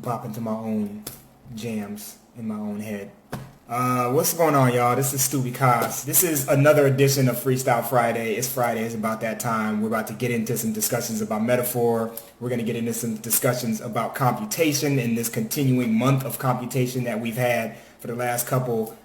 bop into my own jams in my own head. What's going on, y'all? This is Stuby Kas. This is another edition of Freestyle Friday. It's Friday. It's about that time. We're about to get into some discussions about metaphor. We're going to get into some discussions about computation in this continuing month of computation that we've had for the last couple.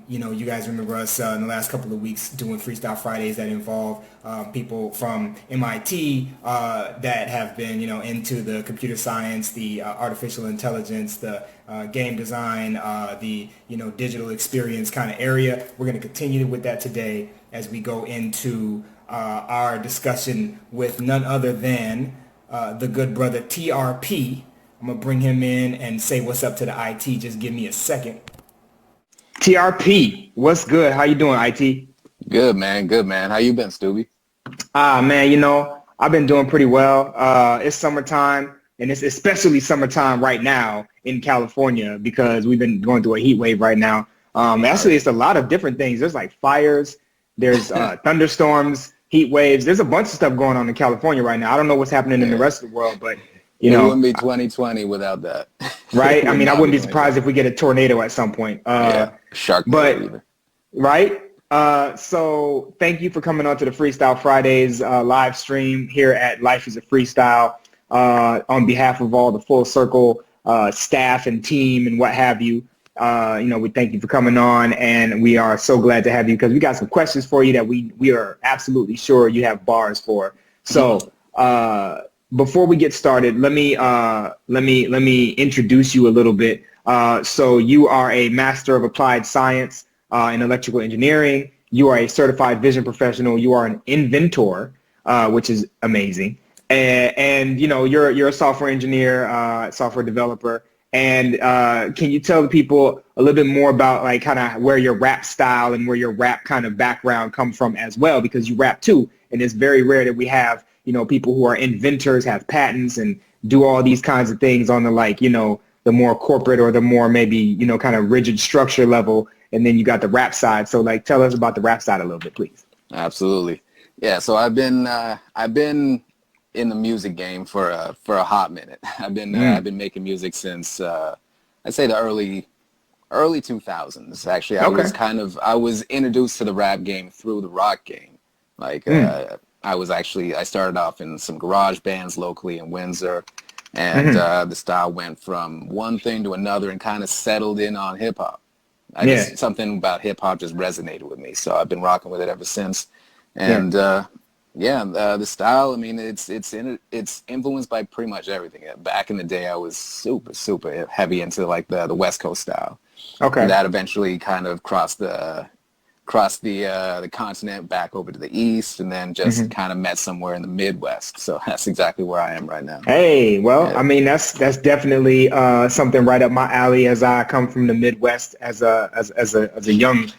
You guys remember us in the last couple of weeks doing Freestyle Fridays that involve people from MIT that have been, into the computer science, the artificial intelligence, the game design, the, digital experience kind of area. We're going to continue with that today as we go into our discussion with none other than the good brother TRP. I'm going to bring him in and say what's up to the IT. Just give me a second. TRP, what's good? How you doing, IT? Good, man. Good, man. How you been, Stuby? Man, I've been doing pretty well. It's summertime, and it's especially summertime right now in California because we've been going through a heat wave right now. Actually, it's a lot of different things. There's like fires, there's thunderstorms, heat waves. There's a bunch of stuff going on in California right now. I don't know what's happening in the rest of the world, but it wouldn't be 2020 without that. Right? I mean, I wouldn't be surprised if we get a tornado at some point. Shark. But, right? So thank you for coming on to the Freestyle Fridays live stream here at Life is a Freestyle on behalf of all the Full Circle staff and team and what have you. We thank you for coming on, and we are so glad to have you because we got some questions for you that we are absolutely sure you have bars for. So before we get started, let me introduce you a little bit. So you are a Master of Applied Science in Electrical Engineering. You are a certified vision professional. You are an inventor, which is amazing. And you're a software engineer, software developer. And can you tell the people a little bit more about like kind of where your rap style and where your rap kind of background come from as well? Because you rap too, and it's very rare that we have people who are inventors, have patents, and do all these kinds of things on the the more corporate or the more maybe kind of rigid structure level. And then you got the rap side. So tell us about the rap side a little bit, please. Absolutely. Yeah. So I've been in the music game for a hot minute. I've been making music since I'd say the early 2000s. Actually, I was introduced to the rap game through the rock game. I started off in some garage bands locally in Windsor, and the style went from one thing to another and kind of settled in on hip hop. Something about hip hop just resonated with me, so I've been rocking with it ever since. And the style, I mean, it's influenced by pretty much everything. Back in the day, I was super heavy into the West Coast style. Okay. And that eventually kind of crossed the continent back over to the East, and then just kind of met somewhere in the Midwest. So that's exactly where I am right now. Hey, well, I mean, that's definitely something right up my alley as I come from the Midwest as a young,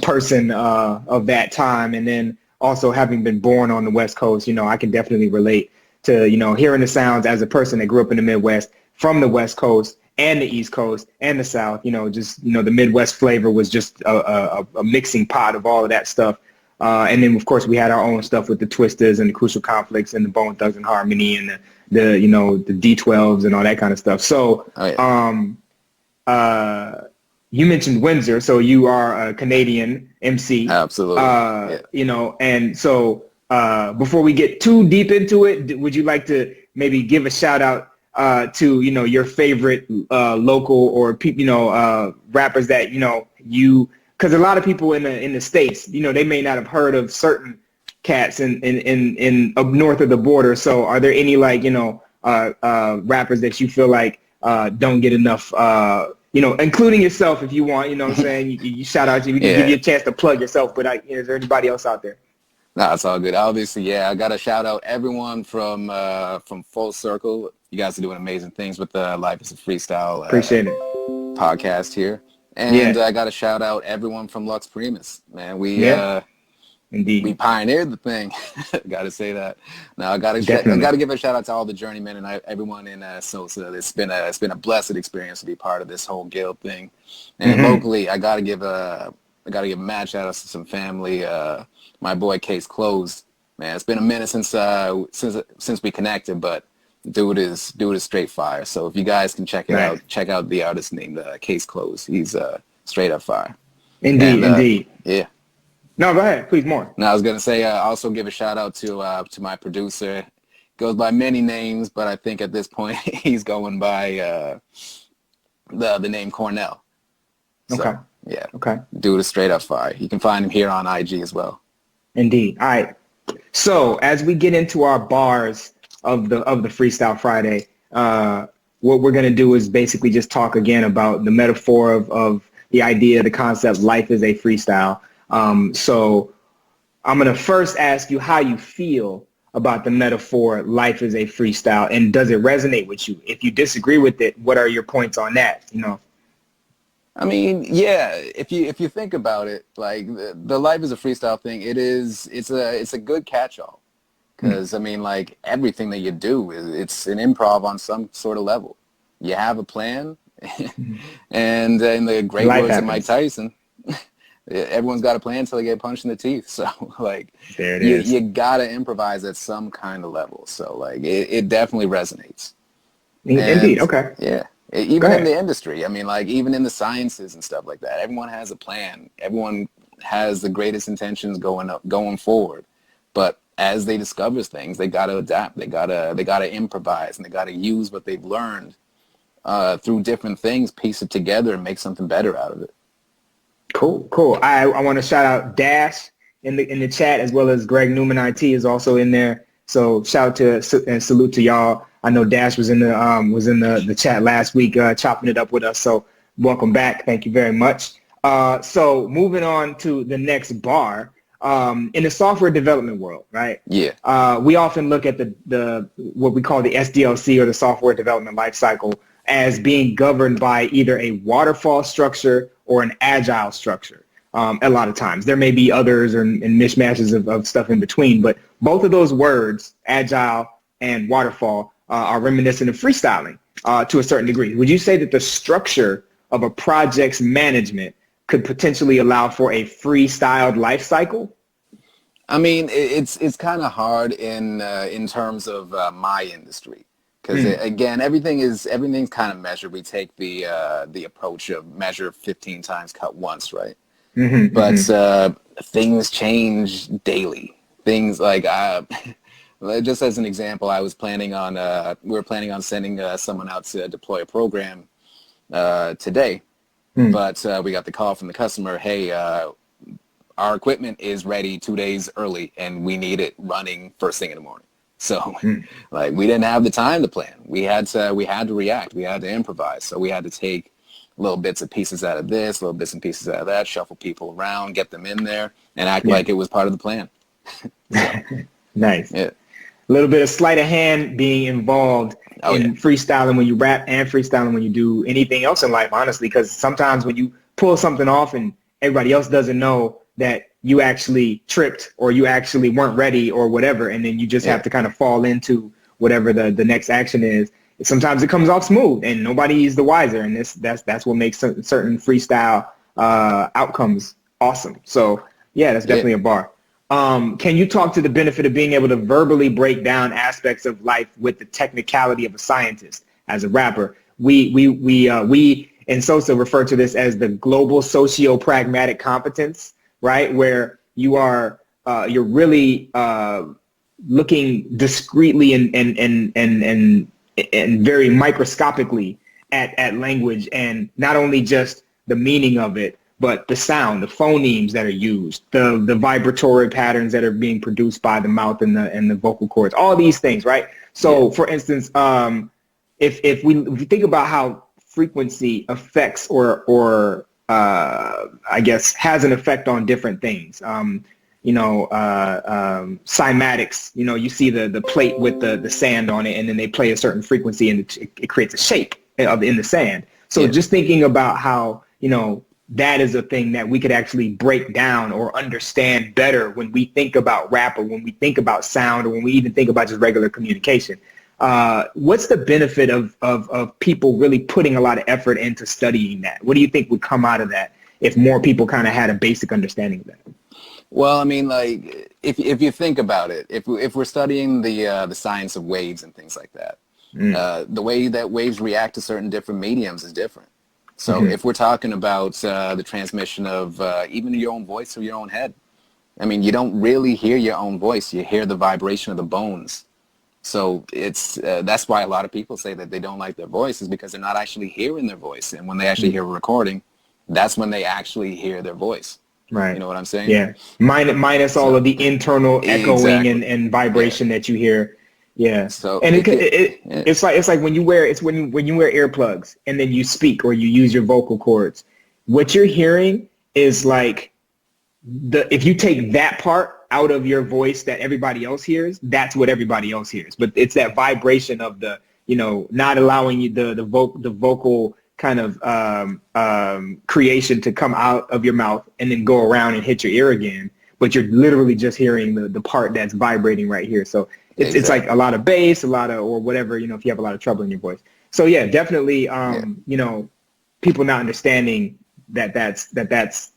person of that time. And then also having been born on the West Coast, I can definitely relate to, hearing the sounds as a person that grew up in the Midwest from the West Coast and the East Coast and the South. The Midwest flavor was just a mixing pot of all of that stuff. And then, of course, we had our own stuff with the Twisters and the Crucial Conflicts and the Bone Thugs and Harmony and the D12s and all that kind of stuff. So you mentioned Windsor, so you are a Canadian MC. Absolutely. And so before we get too deep into it, would you like to maybe give a shout out to your favorite local or rappers that because a lot of people in the States they may not have heard of certain cats in up north of the border. So are there any rappers that you feel like don't get enough including yourself if you want, what I'm saying? You shout out to you, we can give you a chance to plug yourself, but is there anybody else out there? No, it's all good. Obviously, I got to shout out everyone from Full Circle. You guys are doing amazing things with the Life is a Freestyle Appreciate it. podcast here. And I got to shout out everyone from Lux Primus. Man, Indeed. We pioneered the thing. Got to say that. Now I got to give a shout out to all the journeymen and everyone in SOSA. It's been a blessed experience to be part of this whole guild thing. And locally, I got to give a mad shout out to some family. My boy Case Closed. Man, it's been a minute since we connected, but Dude is straight fire. So if you guys can check it Nice. out, check out the artist named Case Close. He's straight up fire. Indeed, And, indeed. Yeah. No, go ahead, please, more. Now I was gonna say also give a shout out to my producer. Goes by many names, but I think at this point he's going by the name Cornell. So, Okay. Yeah. Okay. Dude is straight up fire. You can find him here on IG as well. Indeed. All right. So as we get into our bars of the Freestyle Friday, what we're gonna do is basically just talk again about the metaphor of the idea, the concept, life is a freestyle. So I'm gonna first ask you how you feel about the metaphor, life is a freestyle, and does it resonate with you? If you disagree with it, what are your points on that? You know. I mean, yeah. If you think about it, like the life is a freestyle thing, it's a good catch-all, because I mean, like everything that you do it's an improv on some sort of level. You have a plan, and in the great Life words happens. of Mike Tyson, everyone's got a plan until they get punched in the teeth. So like, There it is. you gotta improvise at some kind of level. So like, it definitely resonates. Indeed. And, Okay. Yeah. Even in the industry, I mean, like even in the sciences and stuff like that, everyone has a plan. Everyone has the greatest intentions going forward. But as they discover things, they got to adapt. They gotta improvise, and they got to use what they've learned through different things, piece it together, and make something better out of it. Cool. I want to shout out Dash in the chat, as well as Greg Newman IT is also in there. So shout out to and salute to y'all. I know Dash was in the chat last week, chopping it up with us. So welcome back. Thank you very much. So moving on to the next bar, in the software development world, right? Yeah. We often look at the what we call the SDLC, or the software development lifecycle, as being governed by either a waterfall structure or an agile structure. A lot of times there may be others and mishmashes of stuff in between, but both of those words, agile and waterfall, are reminiscent of freestyling to a certain degree. Would you say that the structure of a project's management could potentially allow for a freestyled life cycle? I mean, it's kind of hard in terms of my industry, because again, everything's kind of measured. We take the approach of measure 15 times, cut once, right? But things change daily. Things like just as an example, we were planning on sending someone out to deploy a program today, but we got the call from the customer, hey, our equipment is ready 2 days early and we need it running first thing in the morning. So like, we didn't have the time to plan. We had to react. We had to improvise. So we had to take little bits and pieces out of this, little bits and pieces out of that, shuffle people around, get them in there, and act like it was part of the plan. Nice. Yeah. A little bit of sleight of hand being involved in freestyling when you rap, and freestyling when you do anything else in life, honestly, because sometimes when you pull something off and everybody else doesn't know that you actually tripped or you actually weren't ready or whatever, and then you just have to kind of fall into whatever the next action is. Sometimes it comes off smooth and nobody's the wiser, and that's what makes certain freestyle outcomes awesome. So yeah, that's definitely a bar. Can you talk to the benefit of being able to verbally break down aspects of life with the technicality of a scientist? As a rapper, we in SOSA refer to this as the global socio-pragmatic competence, right? Where you're really looking discreetly and very microscopically at language, and not only just the meaning of it, but the sound, the phonemes that are used, the vibratory patterns that are being produced by the mouth and the vocal cords, all these things, right? So for instance, if we think about how frequency affects or I guess has an effect on different things, cymatics, you see the plate with the sand on it, and then they play a certain frequency and it creates a shape in the sand. So just thinking about how, that is a thing that we could actually break down or understand better when we think about rap, or when we think about sound, or when we even think about just regular communication. What's the benefit of people really putting a lot of effort into studying that? What do you think would come out of that if more people kind of had a basic understanding of that? Well, I mean, like, if you think about it, if we're studying the science of waves and things like that, The way that waves react to certain different mediums is different. So if we're talking about the transmission of even your own voice through your own head, I mean, you don't really hear your own voice. You hear the vibration of the bones. So it's that's why a lot of people say that they don't like their voice, is because they're not actually hearing their voice. And when they actually hear a recording, that's when they actually hear their voice. Right. You know what I'm saying? Yeah. Minus all of the internal echoing and vibration that you hear. Yeah. So and it's like when you wear earplugs and then you speak or you use your vocal cords, what you're hearing is like if you take that part out of your voice that everybody else hears, that's what everybody else hears. But it's that vibration of the, not allowing you the vocal kind of creation to come out of your mouth and then go around and hit your ear again. But you're literally just hearing the part that's vibrating right here. So it's like a lot of bass, a lot of, or whatever, if you have a lot of trouble in your voice. So yeah, definitely, people not understanding that's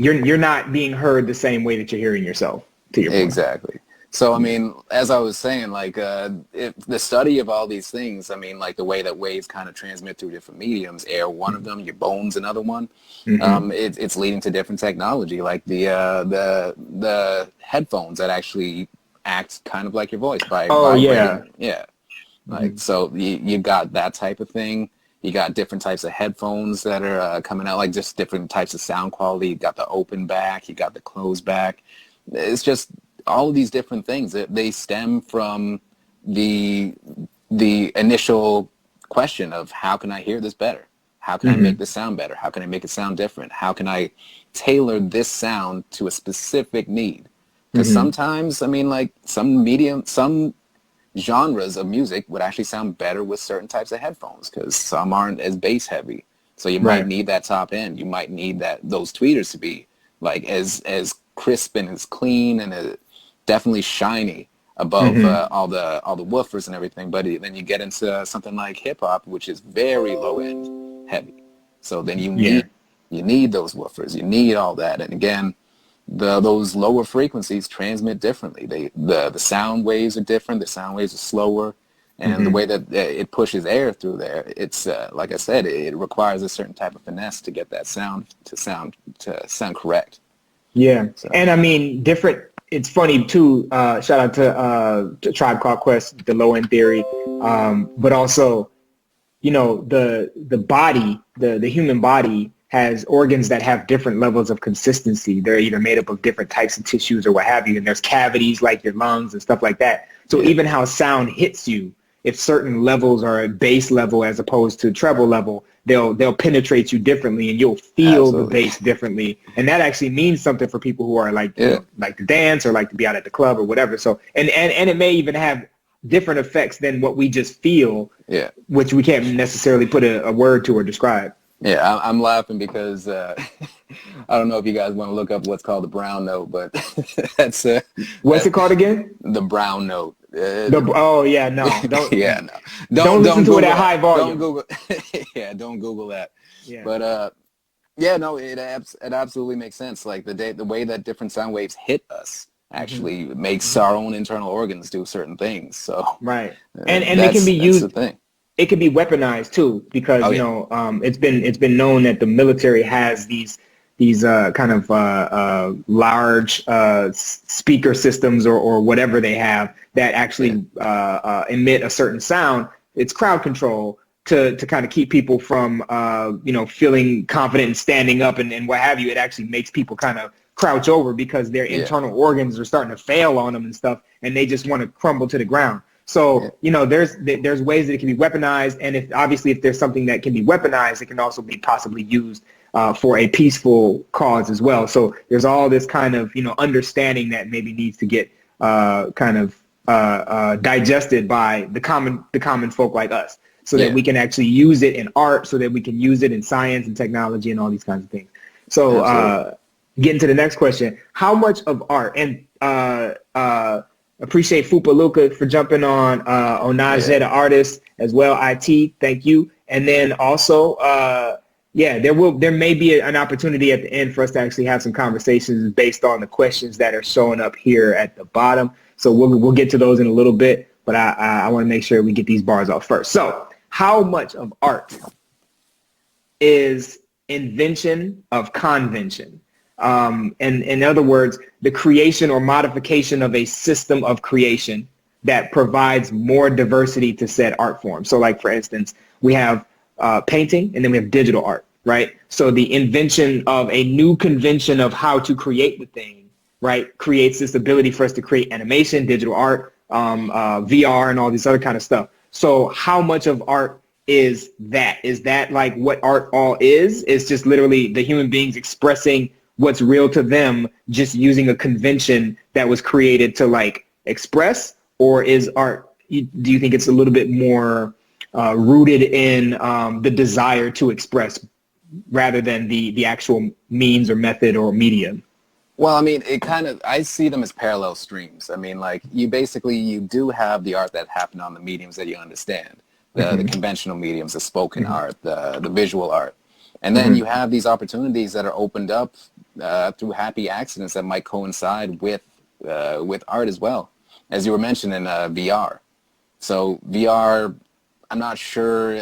you're not being heard the same way that you're hearing yourself, to your point. Exactly. So, I mean, as I was saying, like, if the study of all these things, I mean, like the way that waves kind of transmit through different mediums, air, one of them, your bones, another one, it's leading to different technology, like the headphones that actually act kind of like your voice by vibrating. Yeah. Like, so you got that type of thing. You got different types of headphones that are coming out, like just different types of sound quality. You got the open back, you got the closed back. It's just all of these different things that they stem from the initial question of how can I hear this better? How can I make this sound better? How can I make it sound different? How can I tailor this sound to a specific need? Because sometimes, I mean, like some genres of music would actually sound better with certain types of headphones because some aren't as bass heavy. So you might need that top end. You might need those tweeters to be like as crisp and as clean and definitely shiny above all the woofers and everything. But then you get into something like hip hop, which is very low end heavy. So then you need those woofers. You need all that. And again, those lower frequencies transmit differently. The sound waves are different. The sound waves are slower, and the way that it pushes air through there, it's like I said, it requires a certain type of finesse to get that sound to sound correct. Yeah, so. And I mean, different. It's funny too. Shout out to Tribe Called Quest, the low end theory, but also, the body, the human body has organs that have different levels of consistency. They're either made up of different types of tissues or what have you, and there's cavities like your lungs and stuff like that. So even how sound hits you, if certain levels are at bass level as opposed to treble level, they'll penetrate you differently, and you'll feel the bass differently. And that actually means something for people who are like like to dance or like to be out at the club or whatever. So and it may even have different effects than what we just feel, which we can't necessarily put a word to or describe. Yeah, I'm laughing because I don't know if you guys want to look up what's called the brown note, but that's what's it called again? The brown note. Don't Don't listen to it at high Don't volume. Google. Don't Google that. Yeah. But it absolutely makes sense. Like the way that different sound waves hit us actually makes our own internal organs do certain things. So and they can be used. The thing. It can be weaponized too, because it's been known that the military has these kind of large speaker systems or whatever they have that actually emit a certain sound. It's crowd control to kind of keep people from feeling confident and standing up and what have you. It actually makes people kind of crouch over because their internal organs are starting to fail on them and stuff, and they just want to crumble to the ground. So, there's ways that it can be weaponized, and if there's something that can be weaponized, it can also be possibly used for a peaceful cause as well. So there's all this kind of, understanding that maybe needs to get digested by the common folk like us, so that we can actually use it in art, so that we can use it in science and technology and all these kinds of things. So getting to the next question, how much of art, and appreciate Fupa Luca for jumping on Onaje, the artist, as well. IT, thank you. And then also, there may be an opportunity at the end for us to actually have some conversations based on the questions that are showing up here at the bottom. So we'll get to those in a little bit. but I want to make sure we get these bars off first. So how much of art is invention of convention? And in other words, the creation or modification of a system of creation that provides more diversity to said art form. So like, for instance, we have painting, and then we have digital art, right? So the invention of a new convention of how to create the thing, right, creates this ability for us to create animation, digital art, VR, and all this other kind of stuff. So how much of art is that? Is that like what art all is? It's just literally the human beings expressing what's real to them, just using a convention that was created to like express? Or is art, do you think it's a little bit more rooted in the desire to express rather than the actual means or method or medium? Well, I mean, I see them as parallel streams. I mean, like, you do have the art that happened on the mediums that you understand, the conventional mediums, the spoken art, the visual art. And then you have these opportunities that are opened up through happy accidents that might coincide with art as well, as you were mentioning, VR. So VR, I'm not sure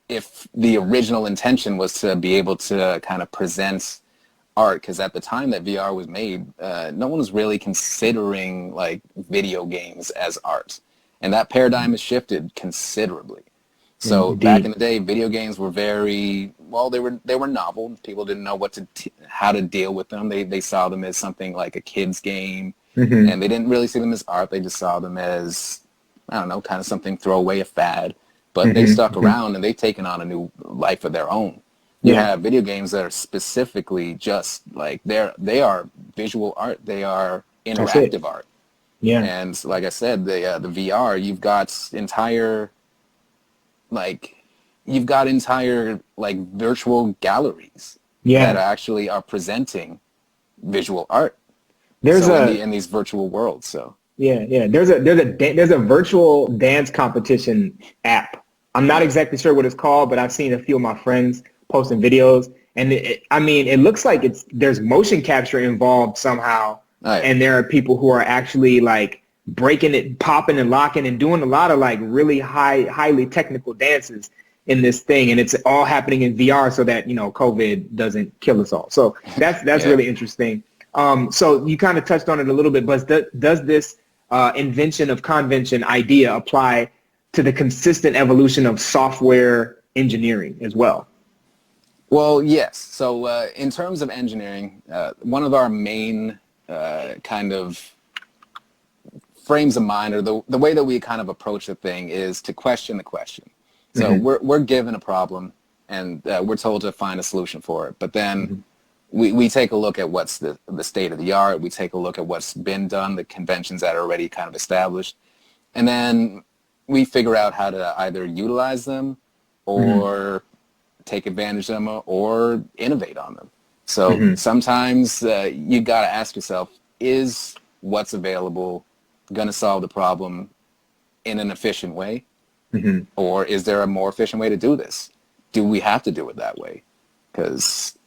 if the original intention was to be able to kind of present art, because at the time that VR was made, no one was really considering like video games as art, and that paradigm has shifted considerably. So back in the day, video games were they were novel. People didn't know how to deal with them. They saw them as something like a kid's game, and they didn't really see them as art. They just saw them as, I don't know, kind of something throwaway, a fad. But they stuck around, and they've taken on a new life of their own. You have video games that are specifically just like they are visual art. They are interactive art. Yeah. And like I said, the VR, you've got entire virtual galleries that actually are presenting visual art. In these virtual worlds. So there's a virtual dance competition app. I'm not exactly sure what it's called, but I've seen a few of my friends posting videos, and it looks like there's motion capture involved somehow, and there are people who are actually like breaking it, popping and locking, and doing a lot of like really highly technical dances in this thing, and it's all happening in VR so that COVID doesn't kill us all. So that's really interesting. So you kind of touched on it a little bit, but does this invention of convention idea apply to the consistent evolution of software engineering as well? Well, yes. So in terms of engineering, one of our main kind of frames of mind, or the way that we kind of approach the thing, is to question the question. So we're given a problem, and we're told to find a solution for it. But then we take a look at what's the state of the art. We take a look at what's been done, the conventions that are already kind of established. And then we figure out how to either utilize them or take advantage of them or innovate on them. So sometimes you got to ask yourself, is what's available going to solve the problem in an efficient way? Or is there a more efficient way to do this? Do we have to do it that way? Because,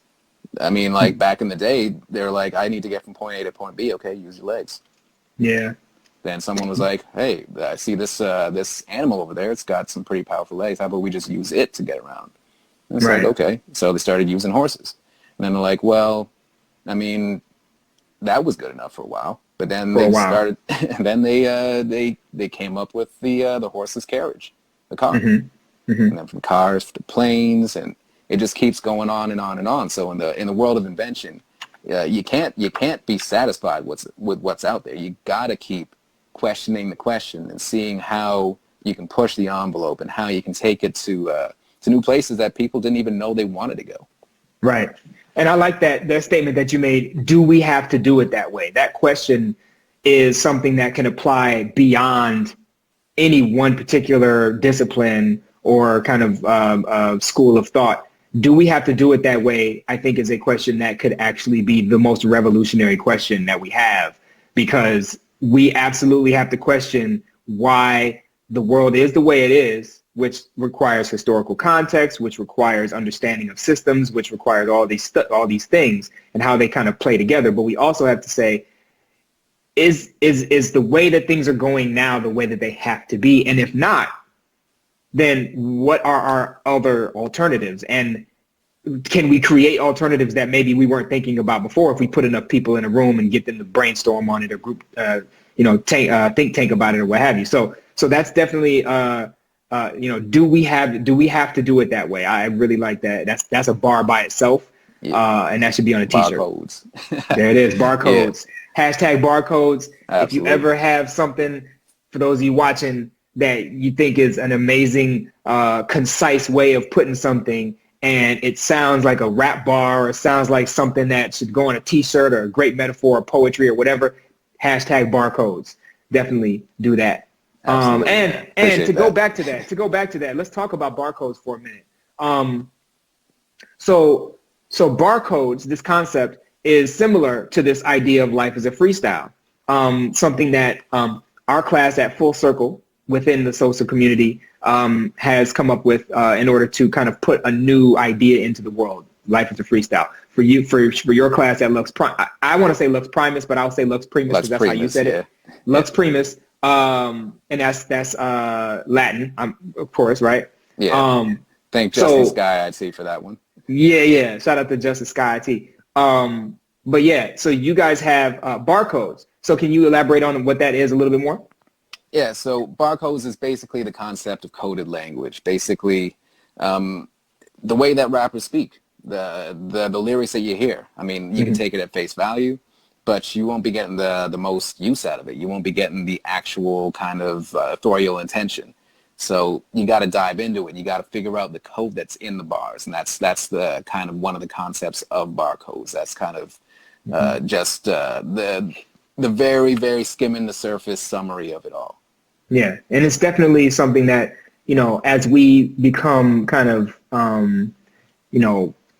I mean, like back in the day, they're like, I need to get from point A to point B. Okay, use your legs. Yeah. Then someone was like, hey, I see this animal over there. It's got some pretty powerful legs. How about we just use it to get around? And it's like, okay. So they started using horses. And then they're like, well, I mean, that was good enough for a while. But then they started, and then they came up with the horseless carriage, the car. And then from cars to planes, and it just keeps going on and on and on. So in the world of invention, you can't be satisfied with what's out there. You got to keep questioning the question and seeing how you can push the envelope and how you can take it to new places that people didn't even know they wanted to go. Right. And I like that statement that you made. Do we have to do it that way? That question is something that can apply beyond any one particular discipline or kind of school of thought. Do we have to do it that way? I think is a question that could actually be the most revolutionary question that we have, because we absolutely have to question why the world is the way it is, which requires historical context, which requires understanding of systems, which requires all these things and how they kind of play together. But we also have to say, is the way that things are going now the way that they have to be? And if not, then what are our other alternatives? And can we create alternatives that maybe we weren't thinking about before if we put enough people in a room and get them to brainstorm on it or group, think tank about it or what have you? So that's definitely, do we have to do it that way? I really like that. That's a bar by itself, and that should be on a t-shirt. Barcodes. There it is, barcodes. Yeah. Hashtag barcodes. Absolutely. If you ever have something, for those of you watching, that you think is an amazing, concise way of putting something, and it sounds like a rap bar or sounds like something that should go on a t-shirt or a great metaphor or poetry or whatever, hashtag barcodes. Definitely do that. And to go back to that, let's talk about barcodes for a minute. So barcodes, this concept is similar to this idea of life as a freestyle. Something that our class at Full Circle within the SOSA community has come up with in order to kind of put a new idea into the world. Life is a freestyle. For you, for your class at Lux I want to say Lux Primus, but I'll say Lux Primus because that's how you said it. Lux Primus, and that's Latin, of course, right? Yeah. Thank Justice Sky IT for that one. Yeah. Shout out to Justice Sky IT. But yeah, so you guys have barcodes. So can you elaborate on what that is a little bit more? Yeah, so barcodes is basically the concept of coded language. Basically, the way that rappers speak, the lyrics that you hear. I mean, you can take it at face value, but you won't be getting the most use out of it. You won't be getting the actual kind of authorial intention. So you got to dive into it. You got to figure out the code that's in the bars, and that's the kind of one of the concepts of barcodes. That's kind of just the very, very skimming the surface summary of it all. Yeah, and it's definitely something that, as we become kind of,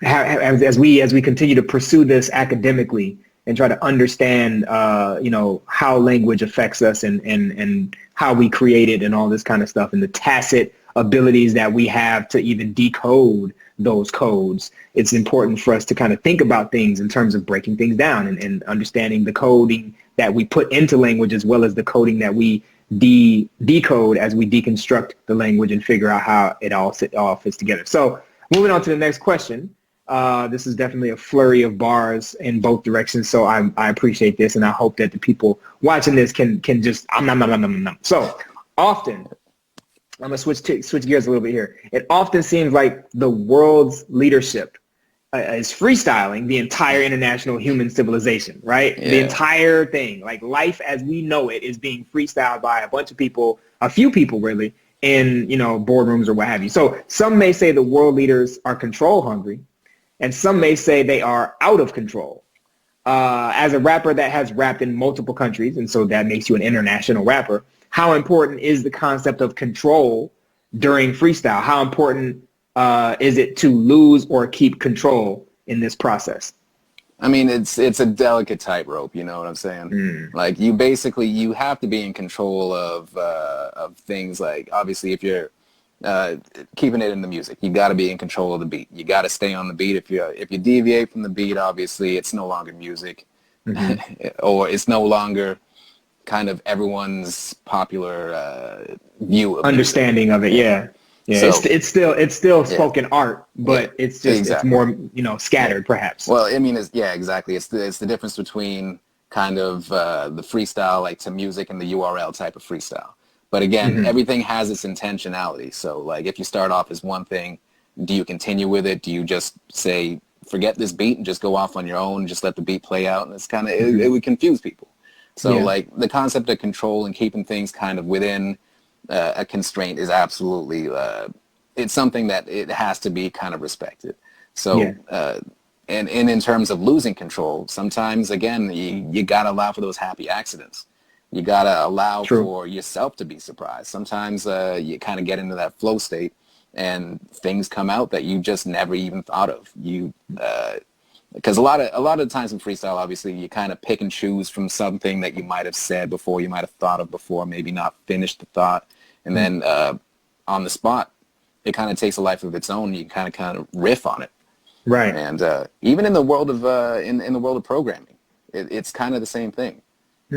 as we continue to pursue this academically and try to understand, how language affects us and how we create it and all this kind of stuff, and the tacit abilities that we have to even decode those codes, it's important for us to kind of think about things in terms of breaking things down and understanding the coding that we put into language as well as the coding that we decode as we deconstruct the language and figure out how it all fits together. So moving on to the next question. This is definitely a flurry of bars in both directions, so I appreciate this, and I hope that the people watching this can just So often, I'm gonna switch gears a little bit here. It often seems like the world's leadership is freestyling the entire international human civilization, right? Yeah. The entire thing, like life as we know it, is being freestyled by a bunch of people, a few people really, in boardrooms or what have you. So some may say the world leaders are control hungry, and some may say they are out of control. As a rapper that has rapped in multiple countries, and so that makes you an international rapper, how important is the concept of control during freestyle? How important is it to lose or keep control in this process? I mean, it's a delicate tightrope, you know what I'm saying? Like you have to be in control of things, like obviously if you're keeping it in the music, you got to be in control of the beat. You got to stay on the beat. If you deviate from the beat, obviously it's no longer music, or it's no longer kind of everyone's popular view of understanding music. Of it. Yeah. Yeah, so, it's still spoken art, but it's just it's more scattered perhaps. Well, I mean, exactly. It's the difference between kind of the freestyle like to music and the URL type of freestyle. But again, everything has its intentionality. So like if you start off as one thing, do you continue with it? Do you just say forget this beat and just go off on your own, and just let the beat play out? And it's kind of it would confuse people. So like the concept of control and keeping things kind of within a constraint is absolutely it's something that it has to be kind of respected. So and in terms of losing control, sometimes again you gotta allow for those happy accidents. You gotta allow for yourself to be surprised. Sometimes you kind of get into that flow state and things come out that you just never even thought of. Because a lot of times in freestyle, obviously, you kind of pick and choose from something that you might have said before, you might have thought of before, maybe not finished the thought, and then on the spot, it kind of takes a life of its own. You kind of riff on it, right? And even in the world of in the world of programming, it's kind of the same thing.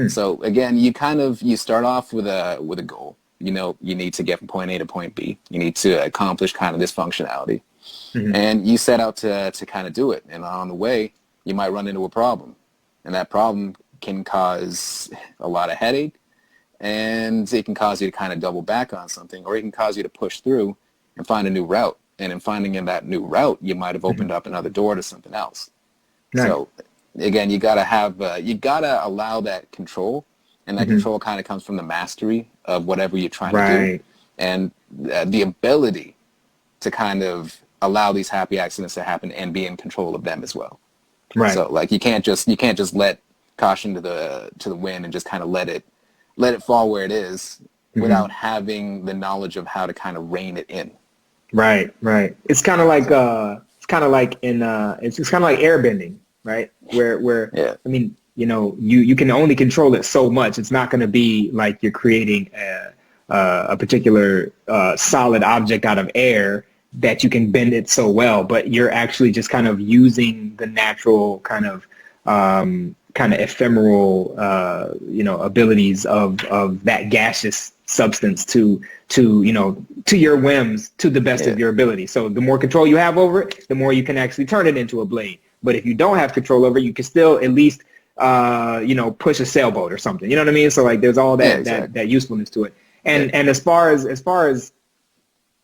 So again, you start off with a goal. You know, you need to get from point A to point B. You need to accomplish kind of this functionality. And you set out to kind of do it. And on the way, you might run into a problem. And that problem can cause a lot of headache. And it can cause you to kind of double back on something. Or it can cause you to push through and find a new route. And in finding in that new route, you might have opened up another door to something else. Nice. So again, you gotta allow that control, and that control kind of comes from the mastery of whatever you're trying to do, and the ability to kind of allow these happy accidents to happen and be in control of them as well. Right. So like you can't just let caution to the wind and just kind of let it fall where it is without having the knowledge of how to kind of rein it in. Right. It's kind of like it's kind of like airbending. Right. Where I mean, you know, you can only control it so much. It's not going to be like you're creating a particular solid object out of air that you can bend it so well, but you're actually just kind of using the natural kind of ephemeral abilities of that gaseous substance to your whims to the best of your ability. So the more control you have over it, the more you can actually turn it into a blade. But if you don't have control over it, you can still at least, push a sailboat or something. You know what I mean? So like, there's all that that usefulness to it. And as far as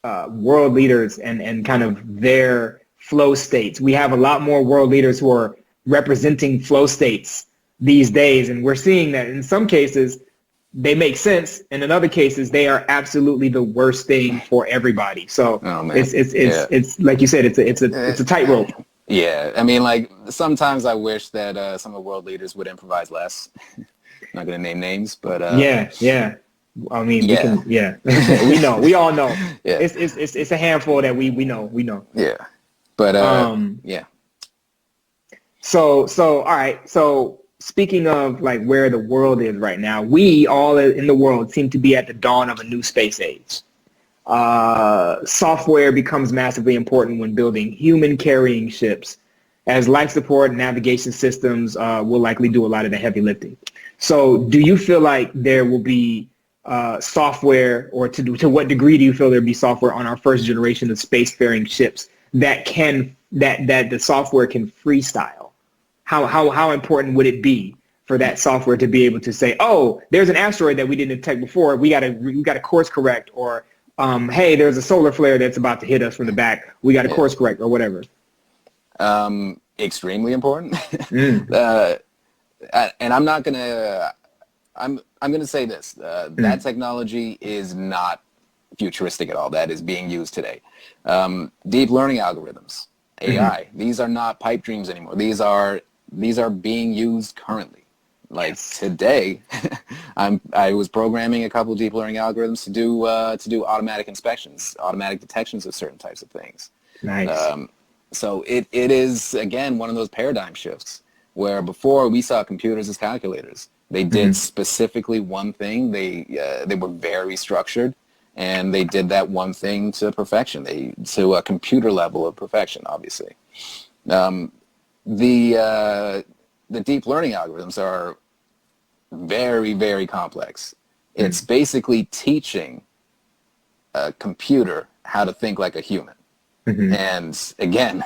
world leaders and kind of their flow states, we have a lot more world leaders who are representing flow states these days, and we're seeing that in some cases they make sense, and in other cases they are absolutely the worst thing for everybody. So it's like you said, it's a tightrope. Yeah, I mean, like, sometimes I wish that some of the world leaders would improvise less. I'm not going to name names, but... Yeah. I mean, we know. We all know. Yeah. It's a handful that we know. Yeah. But, yeah. So, all right. So, speaking of, like, where the world is right now, we all in the world seem to be at the dawn of a new space age. Software becomes massively important when building human carrying ships, as life support and navigation systems will likely do a lot of the heavy lifting. So do you feel like there will be software, or to what degree do you feel there'll be software on our first generation of spacefaring ships that the software can freestyle? How important would it be for that software to be able to say, oh, there's an asteroid that we didn't detect before, we got to course correct, or hey, there's a solar flare that's about to hit us from the back, we got to course correct, or whatever? Extremely important. And I'm not gonna. I'm gonna say this. That technology is not futuristic at all. That is being used today. Deep learning algorithms, AI. These are not pipe dreams anymore. These are being used currently. Like today, I was programming a couple of deep learning algorithms to do automatic inspections, automatic detections of certain types of things. Nice. So it is, again, one of those paradigm shifts where before we saw computers as calculators. They did specifically one thing. They were very structured, and they did that one thing to perfection. To a computer level of perfection, obviously. The deep learning algorithms are very, very complex. It's basically teaching a computer how to think like a human. And again,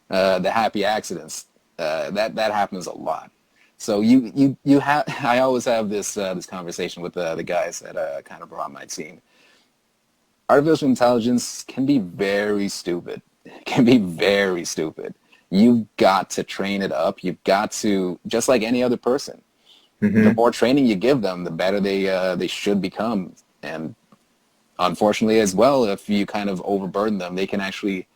the happy accidents, that happens a lot. So you have, I always have this conversation with the guys that kind of brought my team. Artificial intelligence can be very stupid. It can be very stupid. You've got to train it up. You've got to, just like any other person. The more training you give them, the better they should become. And unfortunately as well, if you kind of overburden them, they can actually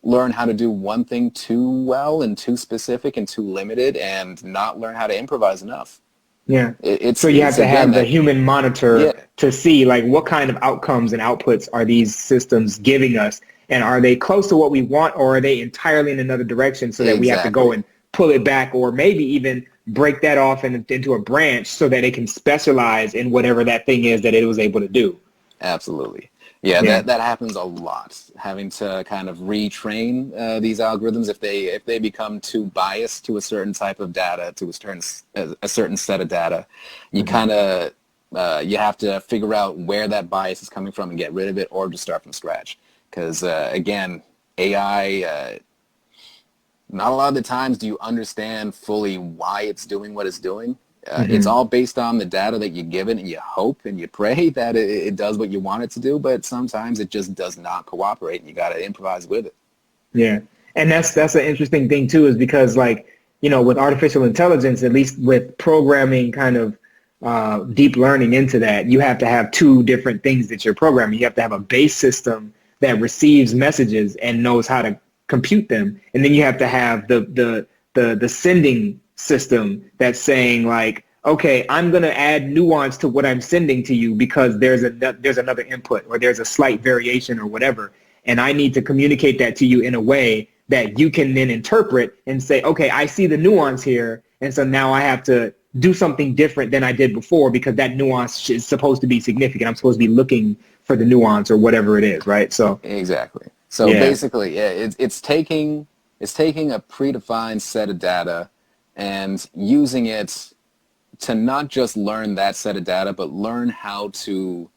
learn how to do one thing too well and too specific and too limited, and not learn how to improvise enough. Yeah. So you have to have the human monitor to see, like, what kind of outcomes and outputs are these systems giving us, and are they close to what we want, or are they entirely in another direction, so that we have to go and pull it back, or maybe even break that off into a branch so that it can specialize in whatever that thing is that it was able to do. Absolutely. Yeah, that happens a lot. Having to kind of retrain these algorithms if they become too biased to a certain type of data, to a certain set of data, you kind of you have to figure out where that bias is coming from and get rid of it, or just start from scratch. Because again, AI. Not a lot of the times do you understand fully why it's doing what it's doing. It's all based on the data that you give it, and you hope and you pray that it does what you want it to do, but sometimes it just does not cooperate, and you got to improvise with it. Yeah. And that's an interesting thing too, is because, like, you know, with artificial intelligence, at least with programming kind of deep learning into that, you have to have two different things that you're programming. You have to have a base system that receives messages and knows how to compute them. And then you have to have the sending system that's saying, like, okay, I'm going to add nuance to what I'm sending to you because there's another input, or there's a slight variation or whatever. And I need to communicate that to you in a way that you can then interpret and say, okay, I see the nuance here. And so now I have to do something different than I did before because that nuance is supposed to be significant. I'm supposed to be looking for the nuance or whatever it is, right? So exactly. So basically, it's taking a predefined set of data and using it to not just learn that set of data, but learn how to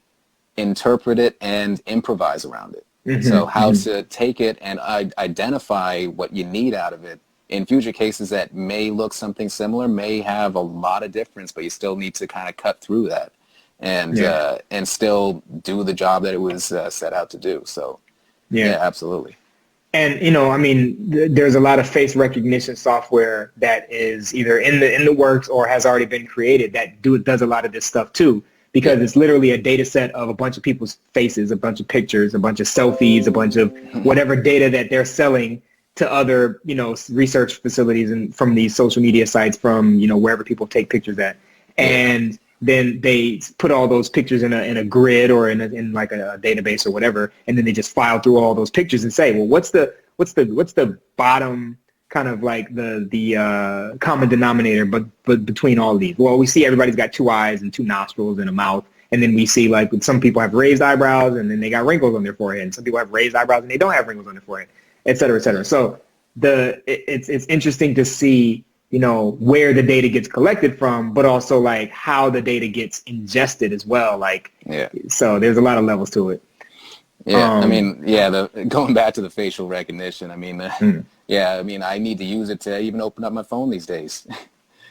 interpret it and improvise around it. So how to take it and identify what you need out of it in future cases that may look something similar, may have a lot of difference, but you still need to kind of cut through that and still do the job that it was set out to do. So yeah, absolutely. And, you know, I mean, there's a lot of face recognition software that is either in the works or has already been created that does a lot of this stuff too, because it's literally a data set of a bunch of people's faces, a bunch of pictures, a bunch of selfies, a bunch of whatever data that they're selling to other, you know, research facilities and from these social media sites, from, you know, wherever people take pictures at. And then they put all those pictures in a grid or in like a database or whatever, and then they just file through all those pictures and say, well, what's the bottom kind of like the common denominator, but between all of these? Well, we see everybody's got two eyes and two nostrils and a mouth, and then we see, like, some people have raised eyebrows and then they got wrinkles on their forehead, and some people have raised eyebrows and they don't have wrinkles on their forehead, et cetera, et cetera. So it's interesting to see, you know, where the data gets collected from, but also like how the data gets ingested as well. Like, so there's a lot of levels to it. Yeah, I mean, going back to the facial recognition, I mean, I mean, I need to use it to even open up my phone these days.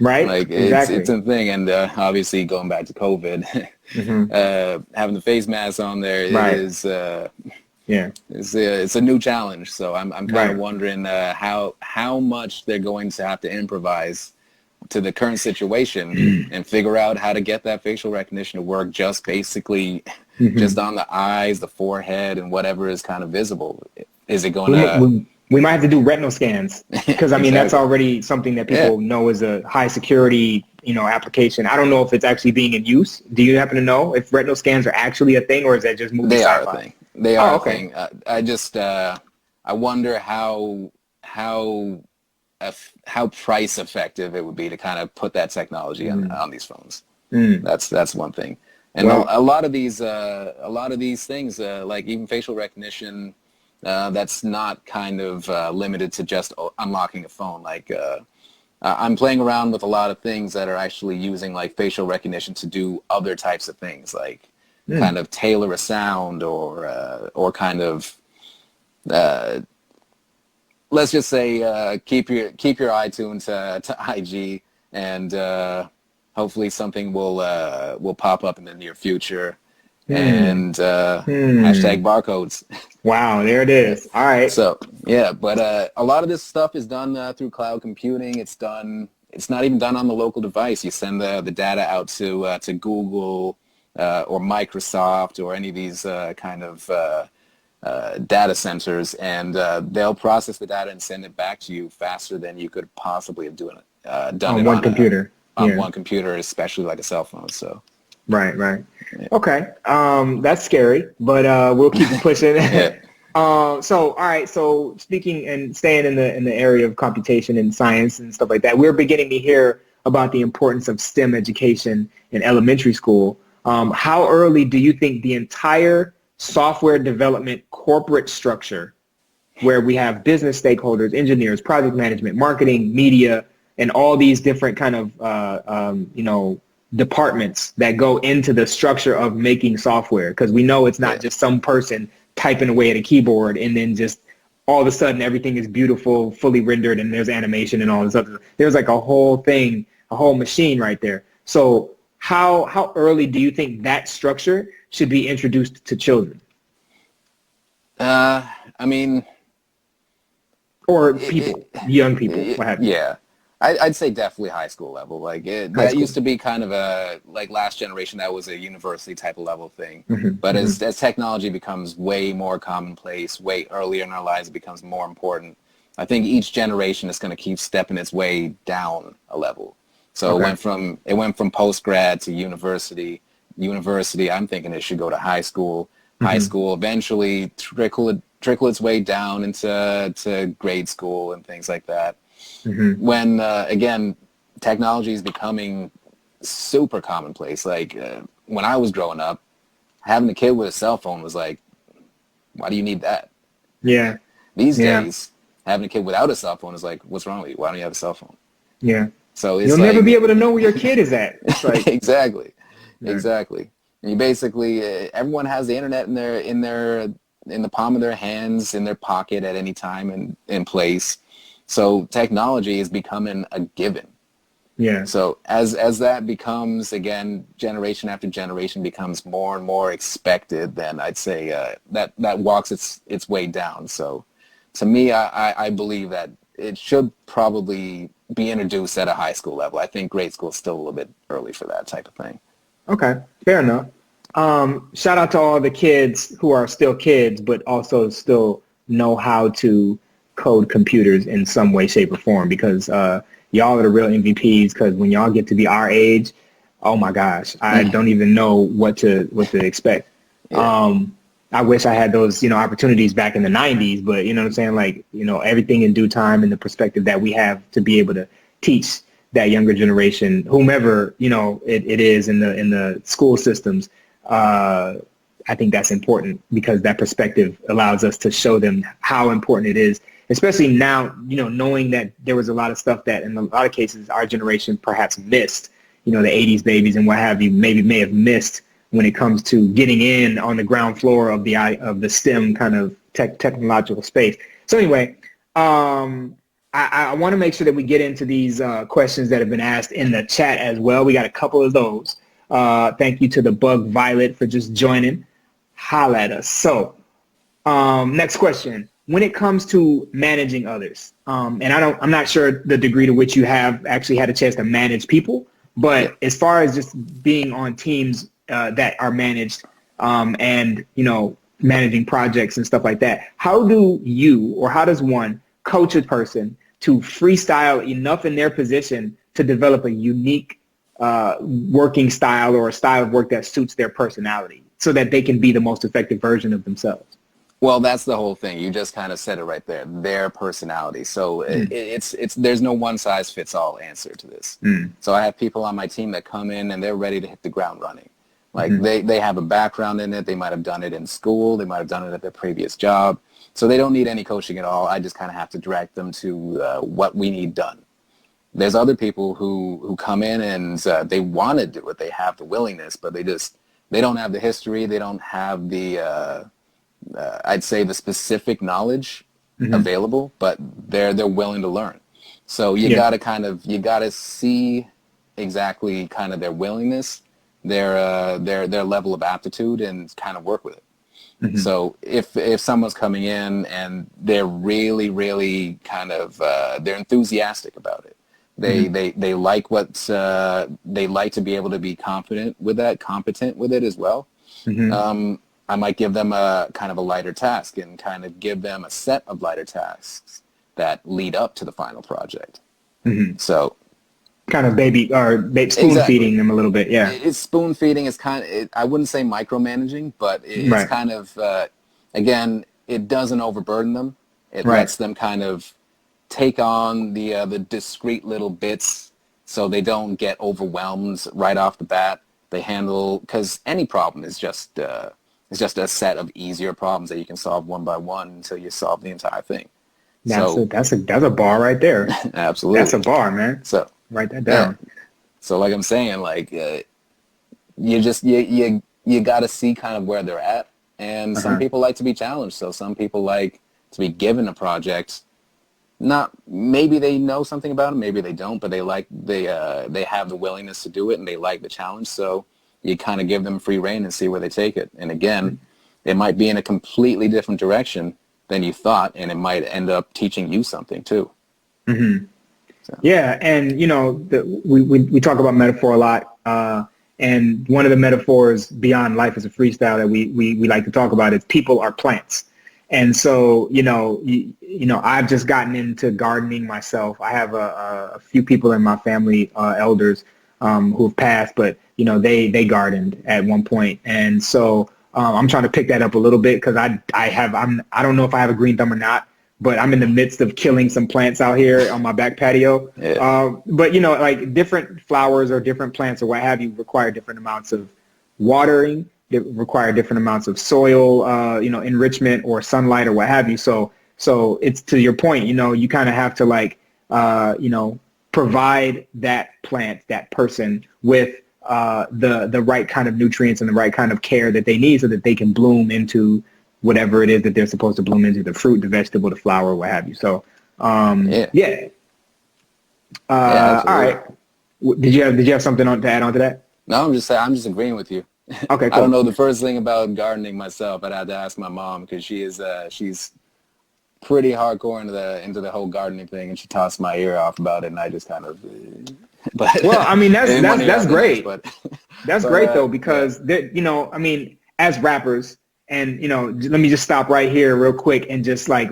Right. Like, it's a thing. And obviously going back to COVID, having the face mask on there is, it's a new challenge. So I'm kind of wondering how much they're going to have to improvise to the current situation and figure out how to get that facial recognition to work just basically just on the eyes, the forehead, and whatever is kind of visible. Is it going to... We might have to do retinal scans because, I mean, that's already something that people know is a high security, you know, application. I don't know if it's actually being in use. Do you happen to know if retinal scans are actually a thing, or is that just movie sci-fi? They are a thing. They are a thing. I just I wonder how price effective it would be to kind of put that technology on these phones. That's one thing. And a lot of these things, like even facial recognition, that's not kind of limited to just unlocking a phone. Like I'm playing around with a lot of things that are actually using like facial recognition to do other types of things, like kind of tailor a sound or kind of let's just say keep your eye tuned to IG, and hopefully something will pop up in the near future. And hashtag barcodes. Wow, there it is. All right. So but a lot of this stuff is done through cloud computing. It's not even done on the local device. You send the data out to Google or Microsoft or any of these kind of data centers, and they'll process the data and send it back to you faster than you could possibly have done it on one computer. On one computer, especially like a cell phone. So. Right. Yeah. Okay. That's scary, but we'll keep pushing. So, all right. So speaking and staying in the area of computation and science and stuff like that, we're beginning to hear about the importance of STEM education in elementary school. How early do you think the entire software development corporate structure where we have business stakeholders, engineers, project management, marketing, media, and all these different kind of, departments that go into the structure of making software. Because we know it's not just some person typing away at a keyboard and then just all of a sudden everything is beautiful, fully rendered, and there's animation and all this other. There's like a whole thing, a whole machine right there. So how early do you think that structure should be introduced to children? I mean, or people, young people, what have you. Yeah. I'd say definitely high school level. Like that used to be kind of a, like last generation, that was a university type of level thing. But as technology becomes way more commonplace, way earlier in our lives, it becomes more important. I think each generation is going to keep stepping its way down a level. So it went from post-grad to university. University, I'm thinking it should go to high school. High school eventually trickle its way down into grade school and things like that. When, again, technology is becoming super commonplace. Like when I was growing up, having a kid with a cell phone was like, why do you need that? Yeah. These days, having a kid without a cell phone is like, what's wrong with you? Why don't you have a cell phone? Yeah. So it's you'll never be able to know where your kid is at. It's like, exactly. And you basically, everyone has the internet in the palm of their hands, in their pocket at any time and in place. So technology is becoming a given. Yeah. So as that becomes, again, generation after generation becomes more and more expected, then I'd say that walks its way down. So to me, I believe that it should probably be introduced at a high school level. I think grade school is still a little bit early for that type of thing. Okay, fair enough. Shout out to all the kids who are still kids, but also still know how to code computers in some way, shape, or form, because y'all are the real MVPs. Because when y'all get to be our age, oh my gosh, I don't even know what to expect. I wish I had those, opportunities back in the 90s, but you know what I'm saying? Like, everything in due time and the perspective that we have to be able to teach that younger generation, whomever, it is in the school systems. I think that's important because that perspective allows us to show them how important it is, especially now, knowing that there was a lot of stuff that in a lot of cases our generation perhaps missed, the 80s babies and what have you, may have missed when it comes to getting in on the ground floor of the STEM kind of technological space. So anyway, I want to make sure that we get into these questions that have been asked in the chat as well. We got a couple of those. Thank you to the Bug Violet for just joining. Holla at us. So next question. When it comes to managing others, and I'm not sure the degree to which you have actually had a chance to manage people, but as far as just being on teams that are managed and, managing projects and stuff like that, how does one coach a person to freestyle enough in their position to develop a unique working style or a style of work that suits their personality so that they can be the most effective version of themselves? Well, that's the whole thing. You just kind of said it right there, their personality. So it's there's no one size fits all answer to this. So I have people on my team that come in and they're ready to hit the ground running. Like they have a background in it. They might have done it in school. They might have done it at their previous job. So they don't need any coaching at all. I just kind of have to direct them to what we need done. There's other people who come in and they want to do it. They have the willingness, but they don't have the history. They don't have the I'd say the specific knowledge available, but they're willing to learn. So you gotta see exactly kind of their willingness, their level of aptitude, and kind of work with it. So if someone's coming in and they're really, really kind of they're enthusiastic about it, they like they like to be able to be competent with it as well. I might give them a kind of a lighter task and kind of give them a set of lighter tasks that lead up to the final project. So kind of spoon feeding them a little bit. Yeah. It's spoon feeding. It's kind of, I wouldn't say micromanaging, but it's kind of, again, it doesn't overburden them. It lets them kind of take on the discrete little bits so they don't get overwhelmed right off the bat. They handle, because any problem is just It's just a set of easier problems that you can solve one by one until you solve the entire thing. That's a bar right there. Absolutely. That's a bar, man. So write that down. Yeah. So like I'm saying, like you got to see kind of where they're at. And some people like to be challenged. So some people like to be given a project. Not maybe they know something about it, maybe they don't, but they have the willingness to do it and they like the challenge. So you kind of give them free rein and see where they take it. And again, it might be in a completely different direction than you thought, and it might end up teaching you something too. Mm-hmm. So. Yeah, and you know, we talk about metaphor a lot, and one of the metaphors beyond life as a freestyle that we like to talk about is people are plants. And so, you know, I've just gotten into gardening myself. I have a few people in my family, elders, who have passed, but you know, they gardened at one point, and so I'm trying to pick that up a little bit because I don't know if I have a green thumb or not, but I'm in the midst of killing some plants out here on my back patio. Yeah. But you know, like different flowers or different plants or what have you require different amounts of watering. They require different amounts of soil, you know, enrichment or sunlight or what have you. So it's to your point, you know, you kind of have to like, you know, provide that plant, that person with the right kind of nutrients and the right kind of care that they need so that they can bloom into whatever it is that they're supposed to bloom into, the fruit, the vegetable, the flower, what have you. So, yeah. All right. Did you have something to add on to that? No, I'm just agreeing with you. Okay, cool. I don't know the first thing about gardening myself. I'd have to ask my mom because she's pretty hardcore into the whole gardening thing, and she tossed my ear off about it, and I just kind of. But well, I mean that's great. That's great though, because you know, I mean, as rappers, and you know, let me just stop right here real quick and just like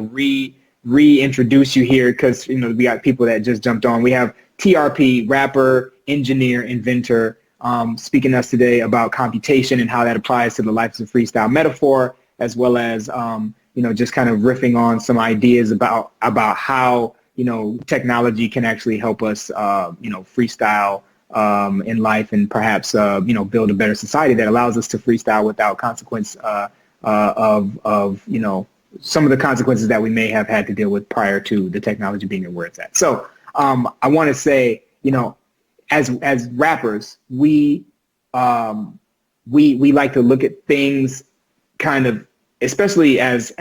reintroduce you here because you know we got people that just jumped on. We have TRP, rapper, engineer, inventor. Speaking to us today about computation and how that applies to the life as a freestyle metaphor, as well as, you know, just kind of riffing on some ideas about how, you know, technology can actually help us, you know, freestyle in life and perhaps, you know, build a better society that allows us to freestyle without consequence of, you know, some of the consequences that we may have had to deal with prior to the technology being where it's at. So I want to say, you know, as rappers, we like to look at things kind of, especially as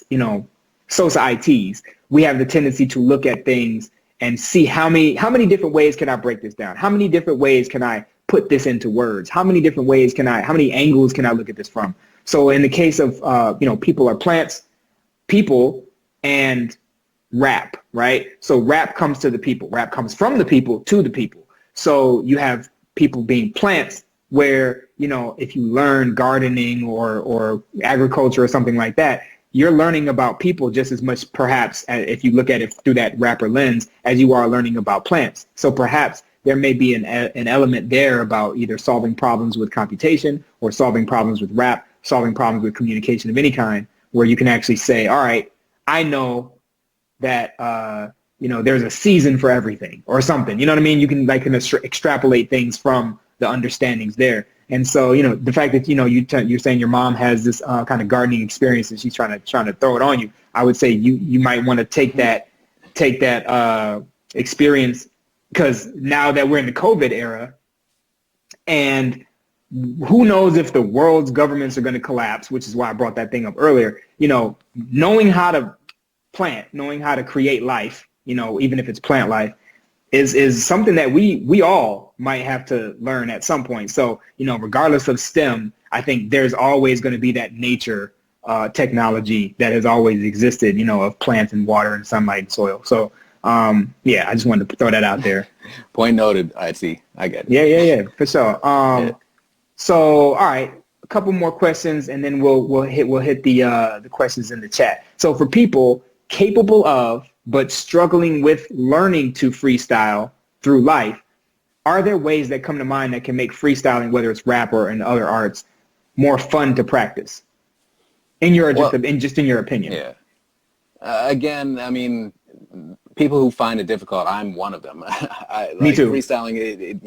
you know, SOSA ITs, we have the tendency to look at things and see how many different ways can I break this down? How many different ways can I put this into words? How many angles can I look at this from? So in the case of, you know, people are plants, people, and rap, right? So rap comes to the people. Rap comes from the people to the people. So you have people being plants where, you know, if you learn gardening or agriculture or something like that, you're learning about people just as much, perhaps, if you look at it through that rapper lens, as you are learning about plants. So perhaps there may be an element there about either solving problems with computation or solving problems with rap, solving problems with communication of any kind, where you can actually say, all right, I know that, you know, there's a season for everything or something, you know what I mean? You can like extrapolate things from the understandings there. And so, you know, the fact that, you know, you're saying your mom has this kind of gardening experience and she's trying to throw it on you, I would say you might want to take that experience, because now that we're in the COVID era and who knows if the world's governments are going to collapse, which is why I brought that thing up earlier, you know, knowing how to plant, knowing how to create life, you know, even if it's plant life, is something that we all might have to learn at some point. So, you know, regardless of STEM, I think there's always going to be that nature technology that has always existed, you know, of plants and water and sunlight and soil. So, yeah, I just wanted to throw that out there. Point noted. I see. I get it. Yeah, for sure. So, all right, a couple more questions, and then we'll hit the questions in the chat. So, for people capable of but struggling with learning to freestyle through life, are there ways that come to mind that can make freestyling, whether it's rap or in other arts, more fun to practice? In your opinion. Yeah. Again, I mean, people who find it difficult, I'm one of them. Me too. Freestyling,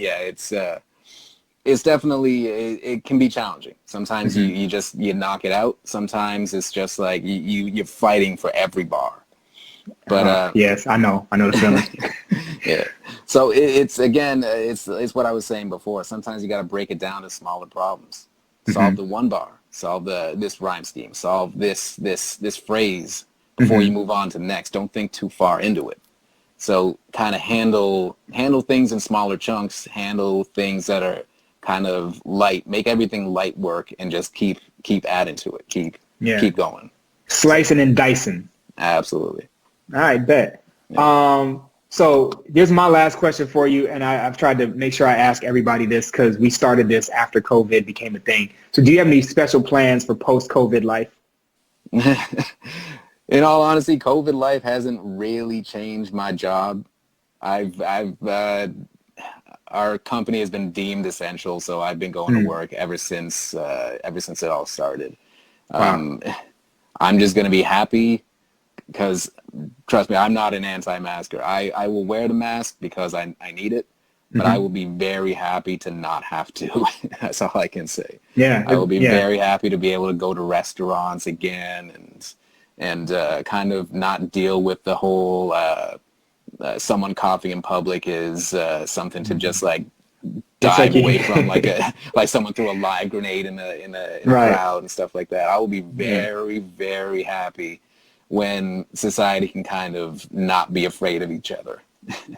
it's definitely, it can be challenging. Sometimes you knock it out. Sometimes it's just like you're fighting for every bar. But yes, I know the feeling. yeah. So it's again, it's what I was saying before. Sometimes you got to break it down to smaller problems. Solve the one bar. Solve this rhyme scheme. Solve this phrase before you move on to the next. Don't think too far into it. So kind of handle things in smaller chunks. Handle things that are kind of light. Make everything light work, and just keep adding to it. Keep going. Slicing and dicing. Absolutely. All right, bet. Yeah. So here's my last question for you, and I've tried to make sure I ask everybody this because we started this after COVID became a thing. So do you have any special plans for post-COVID life? In all honesty, COVID life hasn't really changed my job. Our company has been deemed essential, so I've been going to work ever since it all started. Wow. I'm just going to be happy because, trust me, I'm not an anti-masker. I will wear the mask because I need it, but I will be very happy to not have to. That's all I can say. Yeah. I will be very happy to be able to go to restaurants again and kind of not deal with the whole someone coughing in public is something to just like dive away from, like someone threw a live grenade in a crowd and stuff like that. I will be very, very happy when society can kind of not be afraid of each other.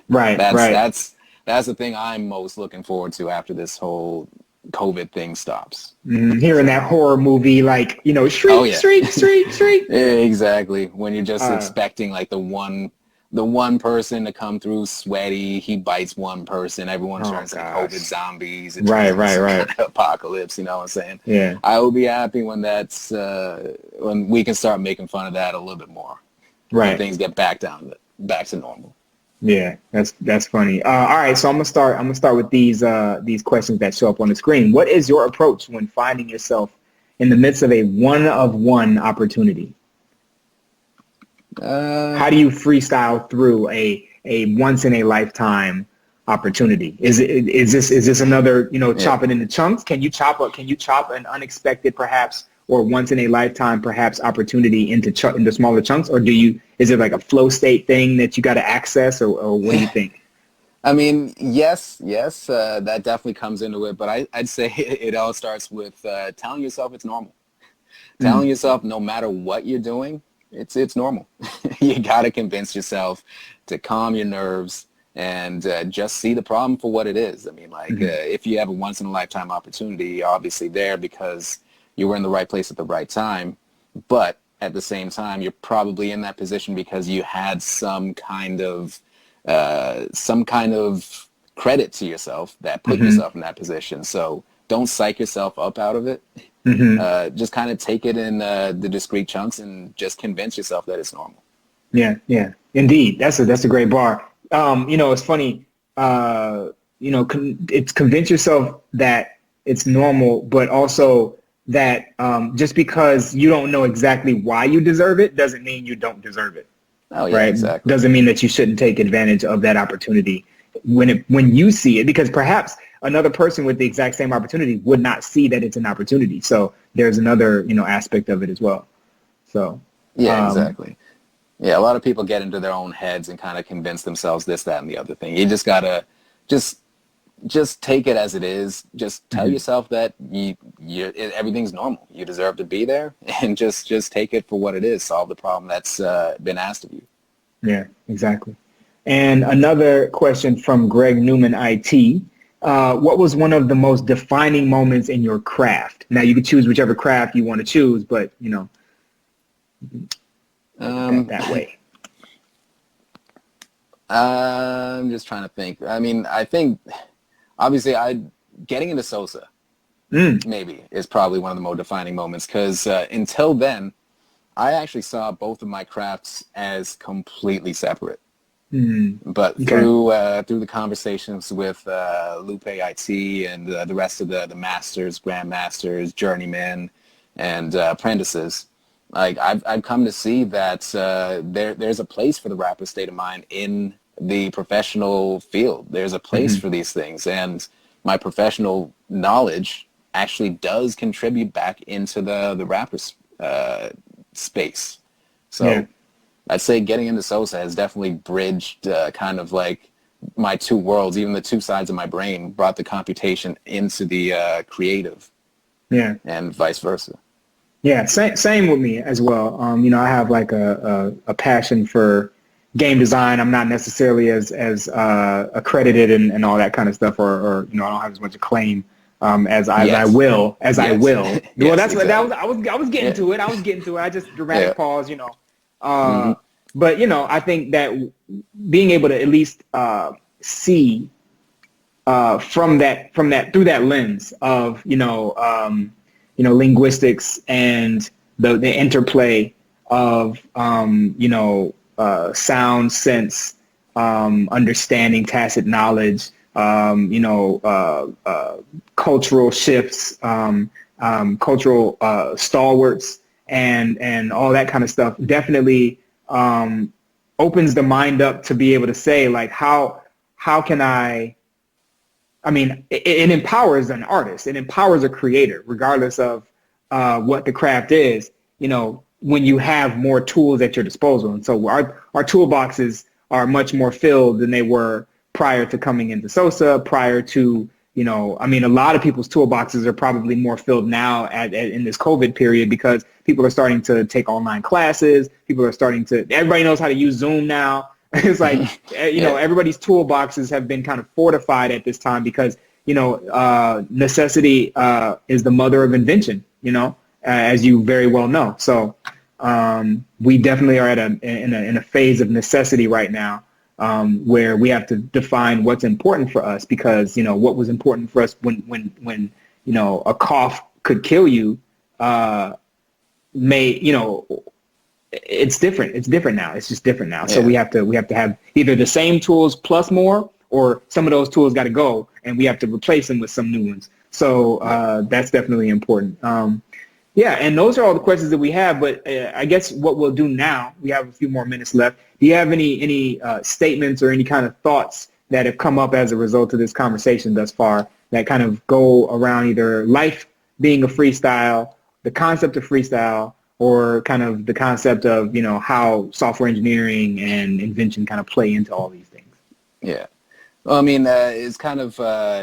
That's the thing I'm most looking forward to after this whole COVID thing stops. Hearing that horror movie, like, shriek, shriek, shriek. Yeah, exactly. When you're just expecting like the one person to come through sweaty, he bites one person, everyone turns into COVID zombies. It turns into kind of apocalypse, you know what I'm saying? Yeah. I will be happy when when we can start making fun of that a little bit more. When things get back to normal. Yeah, that's funny. All right, so I'm gonna start with these questions that show up on the screen. What is your approach when finding yourself in the midst of a one-of-one opportunity? How do you freestyle through a once in a lifetime opportunity? Is this another chop it into chunks? Can you chop an unexpected perhaps or once in a lifetime perhaps opportunity into smaller chunks, or is it like a flow state thing that you got to access, or what do you think? I mean, yes, that definitely comes into it, but I'd say it all starts with telling yourself it's normal. Telling yourself no matter what you're doing, it's normal. You got to convince yourself to calm your nerves and just see the problem for what it is. I mean, like if you have a once in a lifetime opportunity, you're obviously there because you were in the right place at the right time. But at the same time, you're probably in that position because you had some kind of credit to yourself that put yourself in that position. So don't psych yourself up out of it. Just kind of take it in the discrete chunks and just convince yourself that it's normal. Yeah, indeed. That's a great bar. It's funny. It's convince yourself that it's normal, but also that just because you don't know exactly why you deserve it doesn't mean you don't deserve it. Oh yeah, right? Exactly. Doesn't mean that you shouldn't take advantage of that opportunity when you see it, because perhaps another person with the exact same opportunity would not see that it's an opportunity. So there's another, aspect of it as well. So yeah, exactly. Yeah, a lot of people get into their own heads and kind of convince themselves this, that, and the other thing. You just gotta just take it as it is. Just tell yourself that everything's normal. You deserve to be there, and just take it for what it is. Solve the problem that's been asked of you. Yeah, exactly. And another question from Greg Newman IT. What was one of the most defining moments in your craft? Now you can choose whichever craft you want to choose, but that way. I'm just trying to think. I mean, I think obviously getting into SOSA maybe is probably one of the more defining moments, because until then I actually saw both of my crafts as completely separate. But through the conversations with Lupe IT and the rest of the masters, grandmasters, journeymen, and apprentices, like I've come to see that there's a place for the rapper state of mind in the professional field. There's a place for these things, and my professional knowledge actually does contribute back into the rappers space. So I'd say getting into SOSA has definitely bridged kind of like my two worlds, even the two sides of my brain, brought the computation into the creative, and vice versa. Yeah, same with me as well. You know, I have like a passion for game design. I'm not necessarily as accredited and all that kind of stuff, or you know, I don't have as much acclaim I will. Well, that's what that was. I was getting to it. I just dramatic pause, you know. But you know, I think that being able to at least see from that through that lens of linguistics and the interplay of sound, sense, understanding, tacit knowledge, cultural shifts, cultural stalwarts, and all that kind of stuff definitely opens the mind up to be able to say, like, how can I mean, it empowers an artist. It empowers a creator, regardless of what the craft is, you know, when you have more tools at your disposal. And so our toolboxes are much more filled than they were prior to coming into SOSA, prior to, you know, I mean, a lot of people's toolboxes are probably more filled now in this COVID period, because people are starting to take online classes. People are starting to, everybody knows how to use Zoom now. It's like, you know, everybody's toolboxes have been kind of fortified at this time because, you know, necessity is the mother of invention, you know, as you very well know. So we definitely are in a phase of necessity right now, where we have to define what's important for us, because, you know, what was important for us when you know, a cough could kill you may, you know, it's different. It's different now. It's just different now. So we have to have either the same tools plus more, or some of those tools got to go and we have to replace them with some new ones. So that's definitely important. And those are all the questions that we have. But I guess what we'll do now, we have a few more minutes left. Do you have any statements or any kind of thoughts that have come up as a result of this conversation thus far that kind of go around either life being a freestyle, the concept of freestyle, or kind of the concept of, you know, how software engineering and invention kind of play into all these things? Yeah. Well, I mean, it's kind of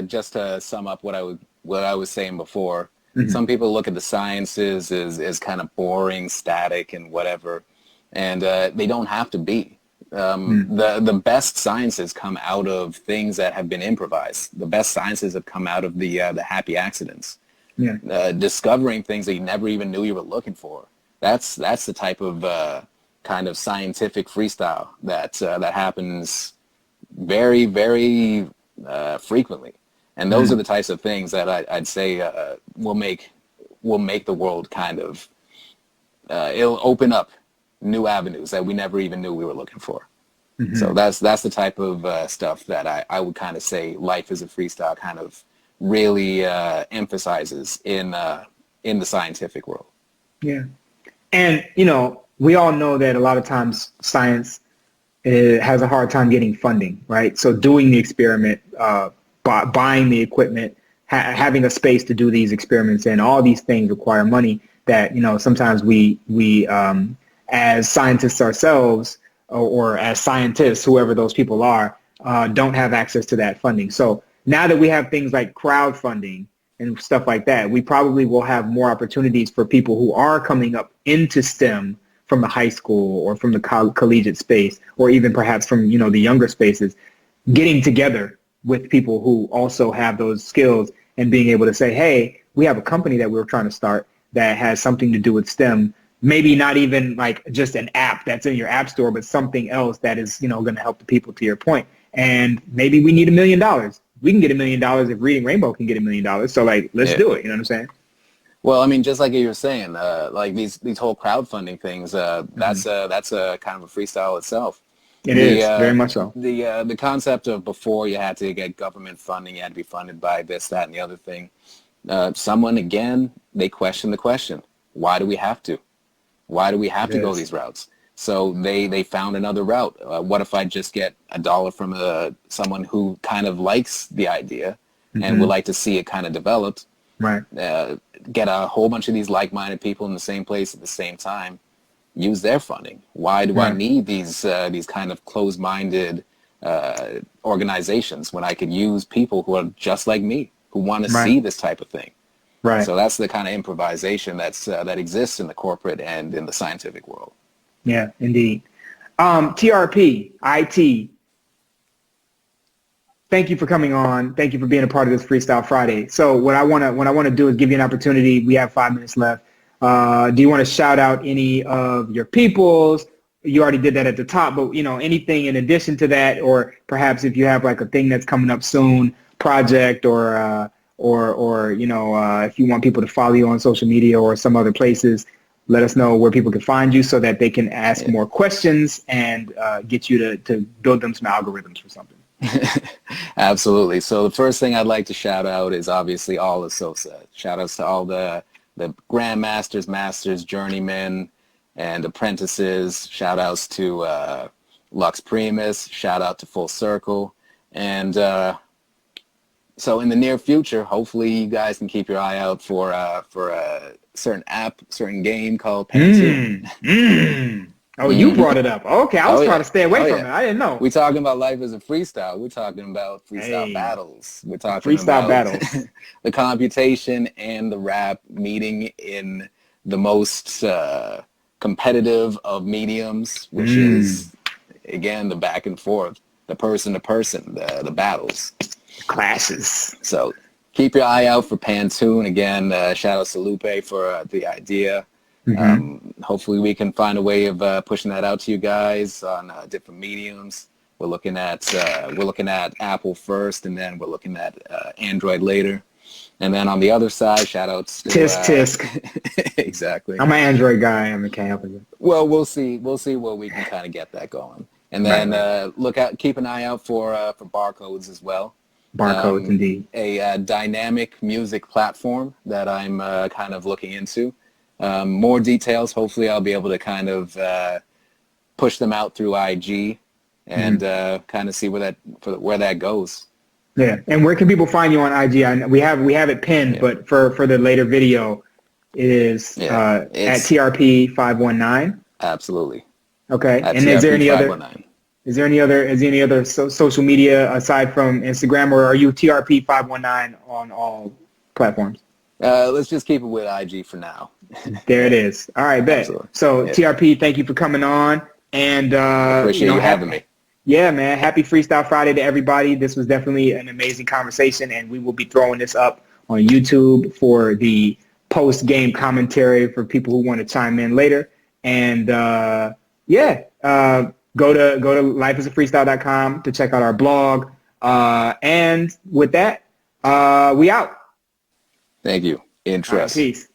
just to sum up what I was saying before. Some people look at the sciences as kind of boring, static, and whatever, and they don't have to be. The best sciences come out of things that have been improvised. The best sciences have come out of the happy accidents. Discovering things that you never even knew you were looking for. That's the type of kind of scientific freestyle that happens very, very frequently, and those are the types of things that I'd say will make the world kind of it'll open up new avenues that we never even knew we were looking for. So that's the type of stuff that I would kind of say Life is a Freestyle kind of really emphasizes in the scientific world. Yeah. And, you know, we all know that a lot of times science has a hard time getting funding, right? So doing the experiment, buying the equipment, having a space to do these experiments in, all these things require money that, you know, sometimes we as scientists ourselves or as scientists, whoever those people are, don't have access to that funding. So now that we have things like crowdfunding and stuff like that, we probably will have more opportunities for people who are coming up into STEM from the high school or from the collegiate space, or even perhaps from, you know, the younger spaces, getting together with people who also have those skills and being able to say, hey, we have a company that we're trying to start that has something to do with STEM. Maybe not even like just an app that's in your app store, but something else that is, you know, going to help the people, to your point. And maybe we need $1 million. We can get $1 million if Reading Rainbow can get $1 million. So like, let's do it. You know what I'm saying? Well, I mean, just like you were saying, like these whole crowdfunding things, that's a kind of a freestyle itself. It is very much so. The concept of before you had to get government funding, you had to be funded by this, that, and the other thing. Someone, again, they question the question: why do we have to? Why do we have to go these routes? So they found another route. What if I just get $1 from someone who kind of likes the idea, and would like to see it kind of developed. Right. Get a whole bunch of these like-minded people in the same place at the same time. Use their funding. Why do I need these kind of closed-minded organizations when I could use people who are just like me, who want to see this type of thing? Right. So that's the kind of improvisation that exists in the corporate and in the scientific world. Yeah, indeed. TRP, IT. Thank you for coming on. Thank you for being a part of this Freestyle Friday. So what I want to do is give you an opportunity. We have 5 minutes left. Do you want to shout out any of your peoples? You already did that at the top, but anything in addition to that, or perhaps if you have like a thing that's coming up soon, project, or if you want people to follow you on social media or some other places, let us know where people can find you so that they can ask more questions and get you to build them some algorithms for something. Absolutely. So the first thing I'd like to shout out is obviously all of SOSA. Shout outs to all the grandmasters, masters, journeymen, and apprentices. Shout outs to Lux Primus. Shout out to Full Circle. And so in the near future, hopefully you guys can keep your eye out for a certain app, certain game called Pantune. Oh, you brought it up. Okay, I was trying to stay away from it. I didn't know. We're talking about life as a freestyle. We're talking about freestyle battles. We're talking freestyle about battles. The computation and the rap meeting in the most competitive of mediums, which is, again, the back and forth, the person to person, the battles. Classes. So keep your eye out for Pantune. Again, shout out to Lupe for the idea. Hopefully we can find a way of pushing that out to you guys on different mediums. We're looking at Apple first, and then we're looking at Android later. And then on the other side, shout outs to Tisk. Exactly. I'm an Android guy. I can't help it. Well, we'll see where we can kind of get that going. And then keep an eye out for Barcodes as well. Barcodes, indeed. A dynamic music platform that I'm kind of looking into. More details, hopefully I'll be able to kind of push them out through IG and kind of see where that goes. Yeah, and where can people find you on IG? We have it pinned, but for the later video, it is at TRP 519. Absolutely. Okay, at and TRP is there any 519. any other social media aside from Instagram, or are you TRP 519 on all platforms? Let's just keep it with IG for now. There it is. All right, bet. Absolutely. So TRP, thank you for coming on, and appreciate you having me. Yeah, man. Happy Freestyle Friday to everybody. This was definitely an amazing conversation, and we will be throwing this up on YouTube for the post-game commentary for people who want to chime in later. And go to lifeisafreestyle.com to check out our blog. And with that, we out. Thank you. Interest. Peace.